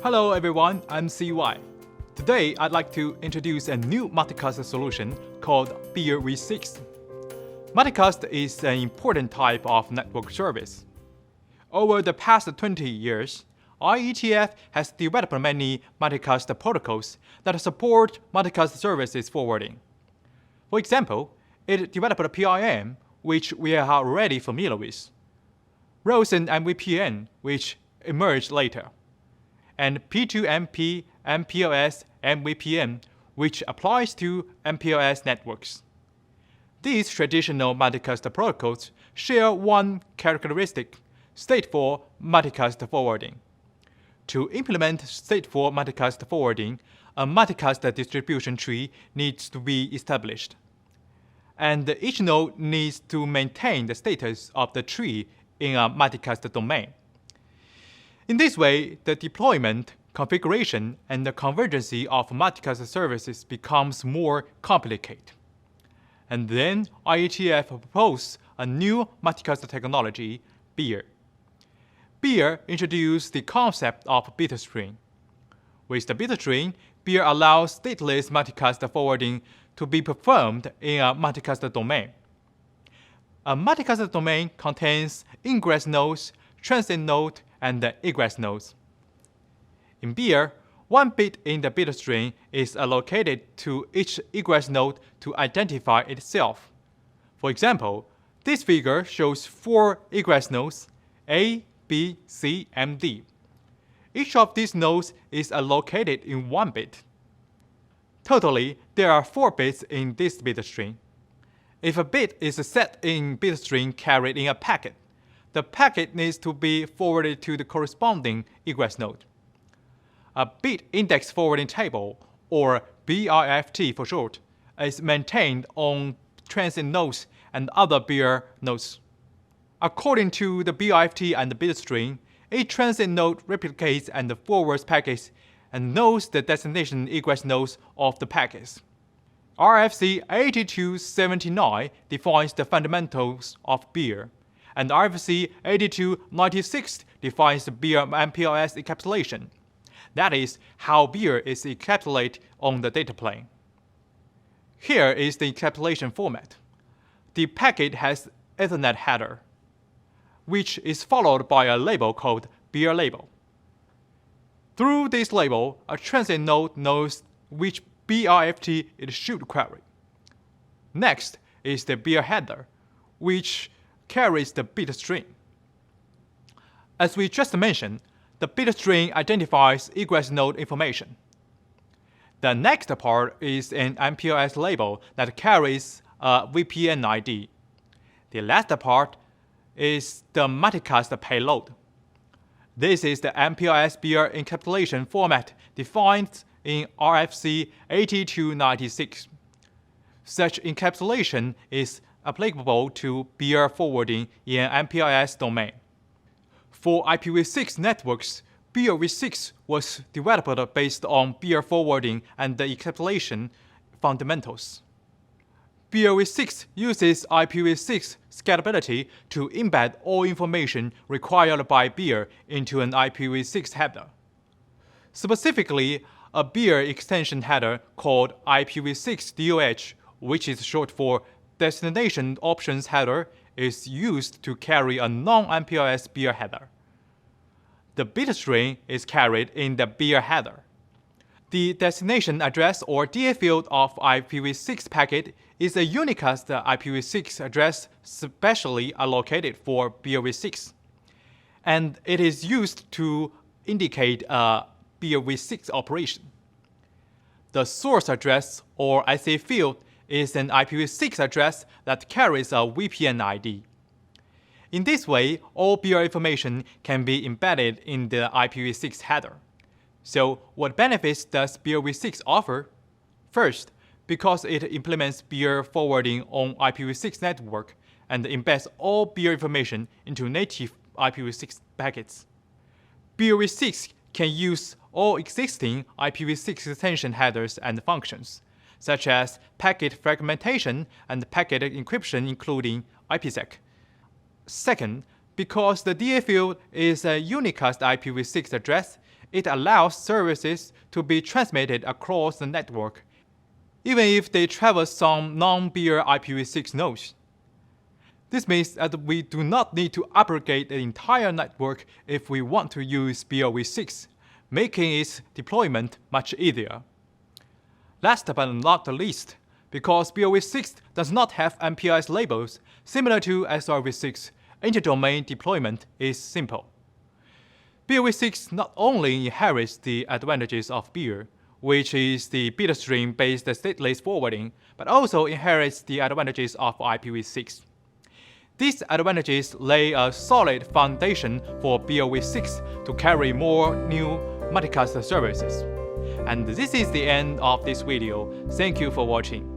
Hello everyone, I'm CY. Today I'd like to introduce a new multicast solution called BIERv6. Multicast is an important type of network service. Over the past 20 years, IETF has developed many multicast protocols that support multicast services forwarding. For example, it developed PIM, which we are already familiar with, Rosen MVPN, which emerged later, and P2MP MPLS MVPN, which applies to MPLS networks. These traditional multicast protocols share one characteristic: stateful multicast forwarding. To implement stateful multicast forwarding, a multicast distribution tree needs to be established, and each node needs to maintain the status of the tree in a multicast domain. In this way, the deployment, configuration, and the convergence of multicast services becomes more complicated. And then IETF proposed a new multicast technology, BIERv. BIERv introduced the concept of bitstring. With the bitstring, BIERv allows stateless multicast forwarding to be performed in a multicast domain. A multicast domain contains ingress nodes, transit node, and egress nodes. In BIERv, one bit in the bitstring is allocated to each egress node to identify itself. For example, this figure shows 4 egress nodes, A, B, C, and D. Each of these nodes is allocated in 1 bit. Totally, there are 4 bits in this bitstring. If a bit is set in bitstring carried in a packet, the packet needs to be forwarded to the corresponding egress node. A bit index forwarding table, or BIFT for short, is maintained on transit nodes and other BIERv nodes. According to the BIFT and the bitstring, each transit node replicates and forwards packets and knows the destination egress nodes of the packets. RFC 8279 defines the fundamentals of BIERv, and RFC 8296 defines the BIERv MPLS encapsulation. That is how BIERv is encapsulated on the data plane. Here is the encapsulation format. The packet has Ethernet header, which is followed by a label called BIERv label. Through this label, a transit node knows which BIFT it should query. Next is the BIERv header, which carries the bit string. As we just mentioned, the bit string identifies egress node information. The next part is an MPLS label that carries a VPN ID. The last part is the multicast payload. This is the MPLS BIERv encapsulation format defined in RFC 8296. Such encapsulation is applicable to BIERv forwarding in an MPLS domain. For IPv6 networks, BIERv6 was developed based on BIERv forwarding and the encapsulation fundamentals. BIERv6 uses IPv6 scalability to embed all information required by BIERv into an IPv6 header. Specifically, a BIERv extension header called IPv6 DOH, which is short for Destination Options Header, is used to carry a non-MPLS BIERv header. The bit string is carried in the BIERv header. The destination address or DA field of IPv6 packet is a unicast IPv6 address specially allocated for BIERv6, and it is used to indicate a BIERv6 operation. The source address or IC field is an IPv6 address that carries a VPN ID. In this way, all BIERv information can be embedded in the IPv6 header. So, what benefits does BIERv6 offer? First, because it implements BIERv forwarding on IPv6 network and embeds all BIERv information into native IPv6 packets. BIERv6 can use all existing IPv6 extension headers and functions, such as packet fragmentation and packet encryption, including IPsec. Second, Because the DA field is a unicast IPv6 address, it allows services to be transmitted across the network, even if they traverse some non-BIERv IPv6 nodes. This means that we do not need to abrogate the entire network if we want to use BIERv6, making its deployment much easier. Last but not the least, because BIERv6 does not have MPLS labels, similar to SRv6, interdomain deployment is simple. BIERv6 not only inherits the advantages of BIERv, which is the bitstream-based stateless forwarding, but also inherits the advantages of IPv6. These advantages lay a solid foundation for BIERv6 to carry more new multicast services. And this is the end of this video. Thank you for watching.